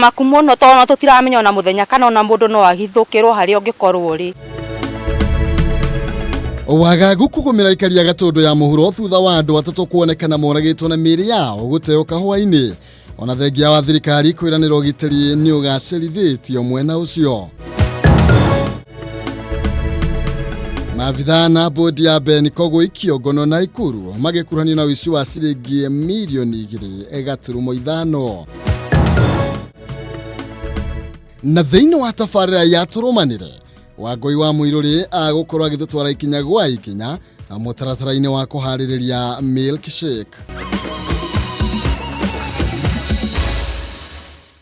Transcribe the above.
maku muno tono tutiramenya ona muthenya kana ona mundu no agithukirwo hari ongikorwo ri. Wagagu kugumira ikaria gatundu ya mohoro thutha wa andu atatu kuonekana moragitwo na miri yao guteo kahwaini. Ona thengia wa thirikari kwiranira ugitiri ni ugacerithitio mwena ucio. Maabitha na bodi ya Benikogo Ikiogono na Ikuru magikuruhanio na wici wa ciringi milioni 2.5. Na thiini wa tafarira ya turumanire Wangui wa Muiruri agukorwo agithutwara ikinya gwa ikinya mutaratara-ini wa kuhaririria milkshake.